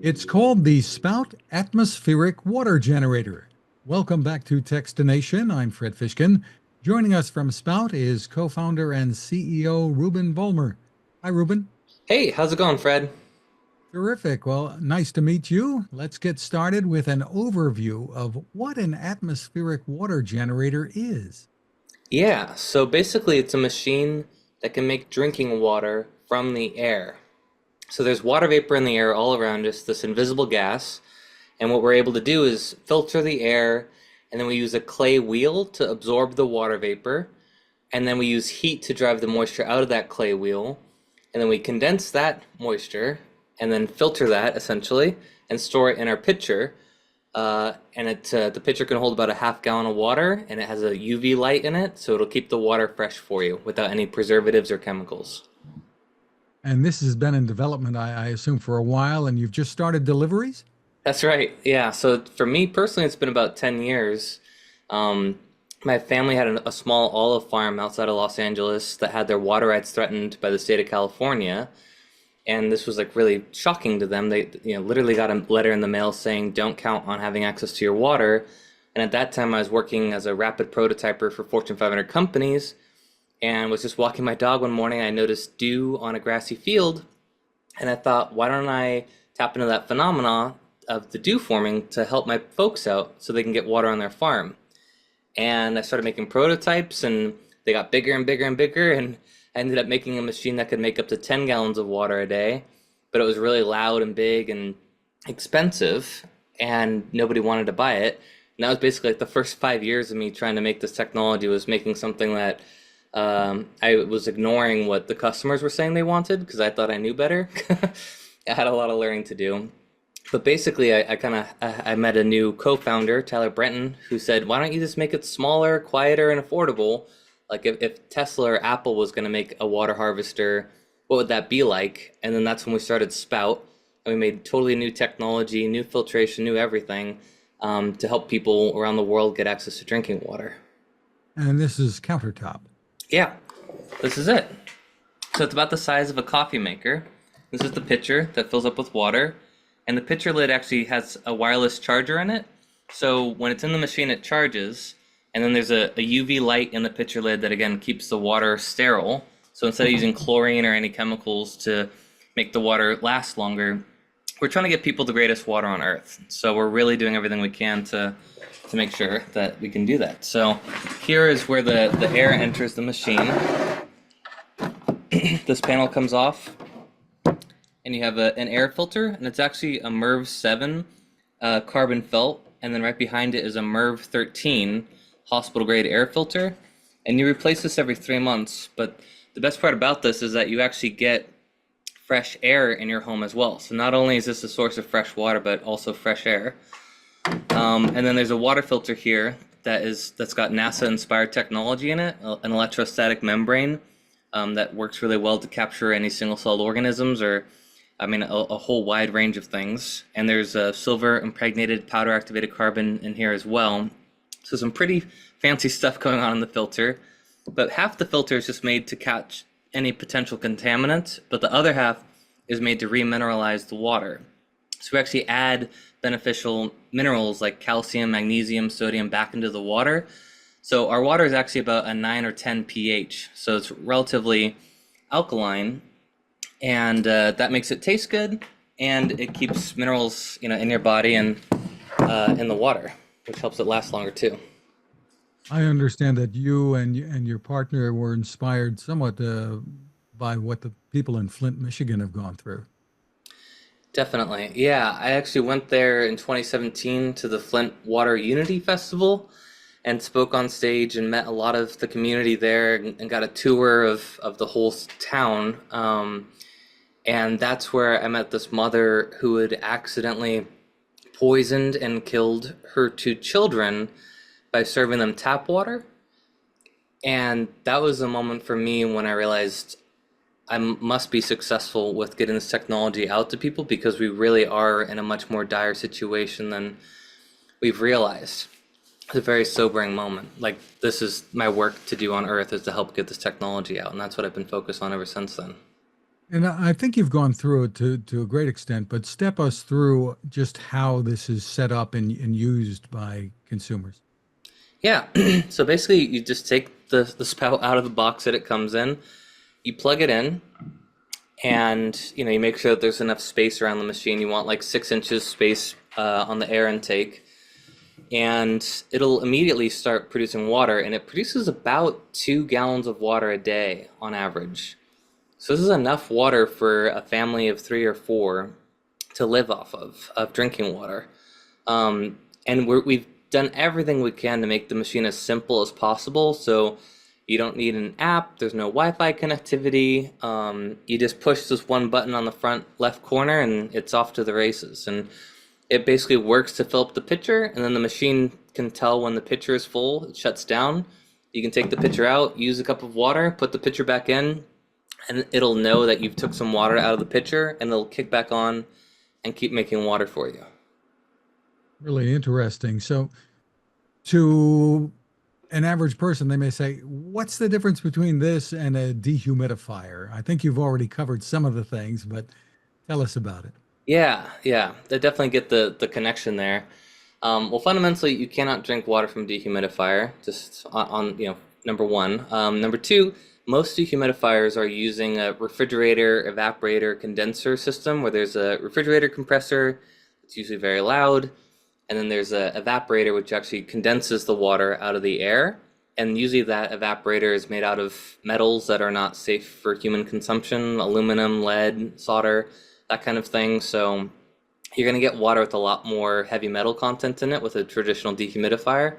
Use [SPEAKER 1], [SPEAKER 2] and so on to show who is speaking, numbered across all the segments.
[SPEAKER 1] It's called the Spout Atmospheric Water Generator. Welcome back to Techstination. I'm Fred Fishkin. Joining us from Spout is co-founder and CEO Reuben Vollmer. Hi, Reuben.
[SPEAKER 2] Hey, how's it going, Fred?
[SPEAKER 1] Terrific. Well, nice to meet you. Let's get started with an overview of what an atmospheric water generator is.
[SPEAKER 2] Yeah, so basically it's a machine that can make drinking water from the air. So there's water vapor in the air all around us, this invisible gas, and what we're able to do is filter the air, and then we use a clay wheel to absorb the water vapor, and then we use heat to drive the moisture out of that clay wheel, and then we condense that moisture, and then filter that essentially, and store it in our pitcher. The pitcher can hold about a half gallon of water, and it has a UV light in it, so it'll keep the water fresh for you without any preservatives or chemicals.
[SPEAKER 1] And this has been in development, I assume, for a while, and you've just started deliveries?
[SPEAKER 2] That's right. Yeah. So for me personally, it's been about 10 years. Um, my family had a small olive farm outside of Los Angeles that had their water rights threatened by the state of California. And this was like really shocking to them. They, literally got a letter in the mail saying, "Don't count on having access to your water." And at that time, I was working as a rapid prototyper for Fortune 500 companies, and was just walking my dog one morning. I noticed dew on a grassy field, and I thought, why don't I tap into that phenomena of the dew forming to help my folks out so they can get water on their farm. And I started making prototypes, and they got bigger and bigger and bigger, and I ended up making a machine that could make up to 10 gallons of water a day, but it was really loud and big and expensive, and nobody wanted to buy it. And that was basically like the first 5 years of me trying to make this technology, was making something that I was ignoring what the customers were saying they wanted because I thought I knew better. I had a lot of learning to do. But basically, I met a new co-founder, Tyler Brenton, who said, "Why don't you just make it smaller, quieter, and affordable? Like if Tesla or Apple was going to make a water harvester, what would that be like?" And then that's when we started Spout, and we made totally new technology, new filtration, new everything, to help people around the world get access to drinking water.
[SPEAKER 1] And this is countertop.
[SPEAKER 2] Yeah, this is it. So it's about the size of a coffee maker. This is the pitcher that fills up with water. And the pitcher lid actually has a wireless charger in it. So when it's in the machine, it charges. And then there's a UV light in the pitcher lid that, again, keeps the water sterile. So instead of using chlorine or any chemicals to make the water last longer, we're trying to get people the greatest water on Earth. So we're really doing everything we can to make sure that we can do that. So here is where the air enters the machine. This panel comes off, and you have an air filter, and it's actually a MERV 7 carbon felt, and then right behind it is a MERV 13 hospital grade air filter, and you replace this every 3 months. But the best part about this is that you actually get fresh air in your home as well. So not only is this a source of fresh water, but also fresh air. And then there's a water filter here that's got NASA inspired technology in it, an electrostatic membrane that works really well to capture any single celled organisms, or a whole wide range of things. And there's a silver impregnated powder activated carbon in here as well. So some pretty fancy stuff going on in the filter. But half the filter is just made to catch any potential contaminant, but the other half is made to remineralize the water. So we actually add beneficial minerals like calcium, magnesium, sodium back into the water. So our water is actually about a 9 or 10 pH. So it's relatively alkaline, and that makes it taste good, and it keeps minerals, in your body and in the water, which helps it last longer too.
[SPEAKER 1] I understand that you and your partner were inspired somewhat by what the people in Flint, Michigan have gone through.
[SPEAKER 2] Definitely. Yeah, I actually went there in 2017 to the Flint Water Unity Festival and spoke on stage and met a lot of the community there, and got a tour of the whole town. And that's where I met this mother who had accidentally poisoned and killed her two children by serving them tap water. And that was a moment for me when I realized I must be successful with getting this technology out to people, because we really are in a much more dire situation than we've realized. It's a very sobering moment. Like, this is my work to do on Earth, is to help get this technology out, and that's what I've been focused on ever since then.
[SPEAKER 1] And I think you've gone through it to a great extent, but step us through just how this is set up and used by consumers.
[SPEAKER 2] Yeah, so basically you just take the spout out of the box that it comes in, you plug it in, and you make sure that there's enough space around the machine. You want like 6 inches space on the air intake, and it'll immediately start producing water, and it produces about 2 gallons of water a day on average. So this is enough water for a family of three or four to live off of drinking water. And we've done everything we can to make the machine as simple as possible. So you don't need an app, there's no Wi-Fi connectivity. You just push this one button on the front left corner and it's off to the races. And it basically works to fill up the pitcher, and then the machine can tell when the pitcher is full, it shuts down. You can take the pitcher out, use a cup of water, put the pitcher back in, and it'll know that you've took some water out of the pitcher, and it'll kick back on and keep making water for you.
[SPEAKER 1] Really interesting. So, to an average person, they may say, what's the difference between this and a dehumidifier? I think you've already covered some of the things, but tell us about it.
[SPEAKER 2] Yeah, I definitely get the connection there. Well, fundamentally, you cannot drink water from dehumidifier, just on number one. Number two, most dehumidifiers are using a refrigerator, evaporator, condenser system where there's a refrigerator compressor, it's usually very loud, and then there's a evaporator which actually condenses the water out of the air. And usually that evaporator is made out of metals that are not safe for human consumption, aluminum, lead, solder, that kind of thing. So you're going to get water with a lot more heavy metal content in it with a traditional dehumidifier.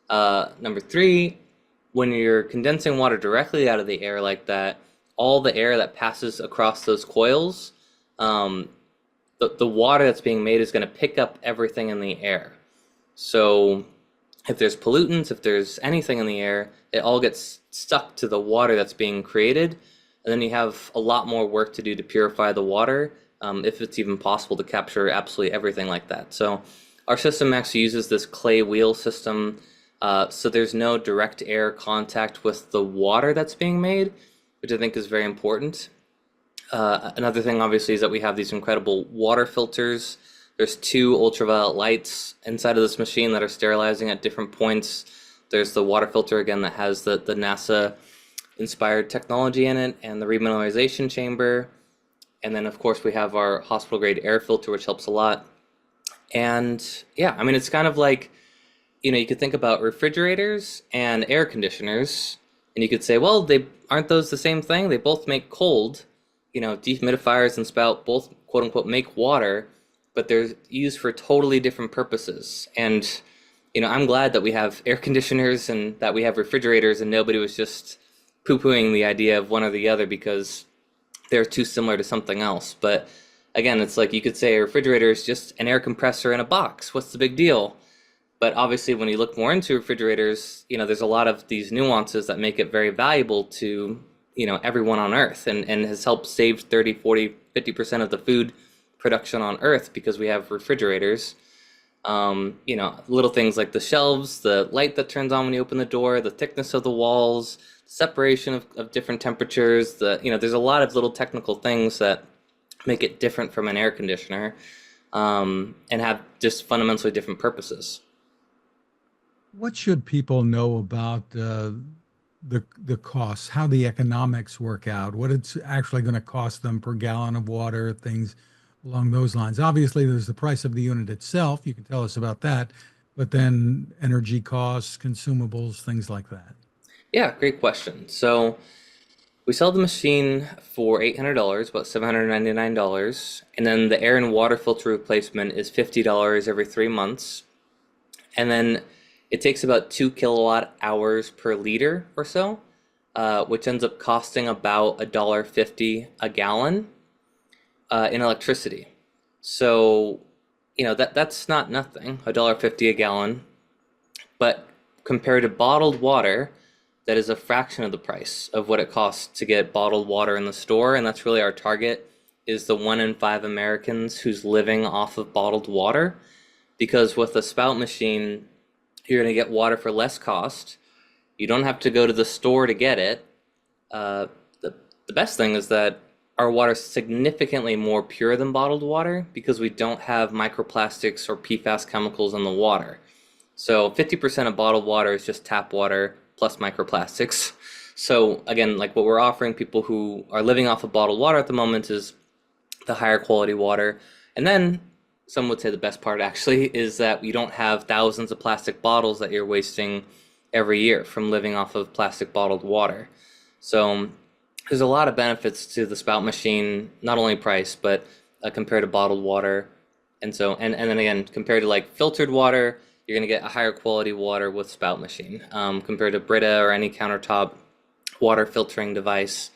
[SPEAKER 2] Number three, when you're condensing water directly out of the air like that, all the air that passes across those coils, um, the water that's being made is going to pick up everything in the air. So if there's pollutants, if there's anything in the air, it all gets stuck to the water that's being created. And then you have a lot more work to do to purify the water, if it's even possible to capture absolutely everything like that. So our system actually uses this clay wheel system. So there's no direct air contact with the water that's being made, which I think is very important. Another thing, obviously, is that we have these incredible water filters. There's two ultraviolet lights inside of this machine that are sterilizing at different points. There's the water filter, again, that has the NASA inspired technology in it, and the remineralization chamber. And then, of course, we have our hospital grade air filter, which helps a lot. And yeah, I mean, it's kind of like, you could think about refrigerators and air conditioners, and you could say, well, they aren't those the same thing? They both make cold. Dehumidifiers and Spout both quote unquote make water, but they're used for totally different purposes. And I'm glad that we have air conditioners and that we have refrigerators, and nobody was just poo-pooing the idea of one or the other because they're too similar to something else. But again, it's like you could say a refrigerator is just an air compressor in a box. What's the big deal? But obviously, when you look more into refrigerators, there's a lot of these nuances that make it very valuable to everyone on Earth, and has helped save 30, 40, 50% of the food production on Earth because we have refrigerators. Little things like the shelves, the light that turns on when you open the door, the thickness of the walls, separation of different temperatures. There's a lot of little technical things that make it different from an air conditioner, and have just fundamentally different purposes.
[SPEAKER 1] What should people know about the costs, how the economics work out, what it's actually going to cost them per gallon of water, things along those lines? Obviously, there's the price of the unit itself. You can tell us about that, but then energy costs, consumables, things like that.
[SPEAKER 2] Yeah, great question. So we sell the machine for $800, about $799, and then the air and water filter replacement is $50 every 3 months. And then it takes about 2 kilowatt hours per liter or so, which ends up costing about $1.50 a gallon in electricity. So, that's not nothing, $1.50 a gallon. But compared to bottled water, that is a fraction of the price of what it costs to get bottled water in the store. And that's really our target, is the 1 in 5 Americans who's living off of bottled water. Because with a spout machine, you're going to get water for less cost. You don't have to go to the store to get it. The best thing is that our water is significantly more pure than bottled water because we don't have microplastics or PFAS chemicals in the water. So 50% of bottled water is just tap water plus microplastics. So again, like what we're offering people who are living off of bottled water at the moment is the higher quality water. And then some would say the best part actually is that you don't have thousands of plastic bottles that you're wasting every year from living off of plastic bottled water. So there's a lot of benefits to the spout machine, not only price, but compared to bottled water. And then again, compared to like filtered water, you're going to get a higher quality water with spout machine compared to Brita or any countertop water filtering device.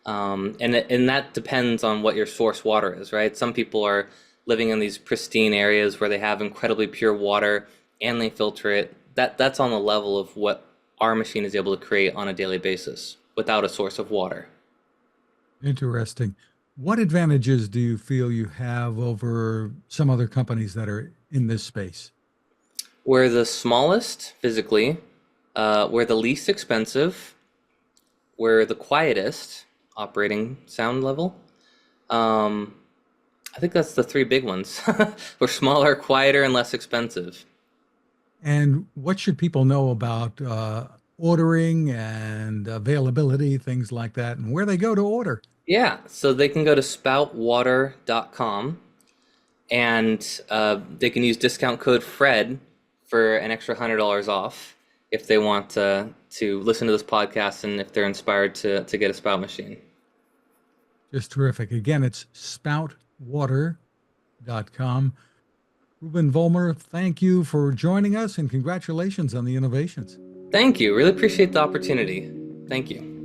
[SPEAKER 2] And that depends on what your source water is, right? Some people are living in these pristine areas where they have incredibly pure water and they filter it. That's on the level of what our machine is able to create on a daily basis without a source of water.
[SPEAKER 1] Interesting. What advantages do you feel you have over some other companies that are in this space?
[SPEAKER 2] We're the smallest physically, we're the least expensive, we're the quietest operating sound level. Um, I think that's the three big ones. We're smaller, quieter, and less expensive.
[SPEAKER 1] And what should people know about ordering and availability, things like that, and where they go to order?
[SPEAKER 2] Yeah, so they can go to spoutwater.com and they can use discount code FRED for an extra $100 off if they want to listen to this podcast and if they're inspired to get a spout machine.
[SPEAKER 1] Just terrific. Again, it's spoutwater.com. Reuben Vollmer, thank you for joining us and congratulations on the innovations.
[SPEAKER 2] Thank you. Really appreciate the opportunity. Thank you.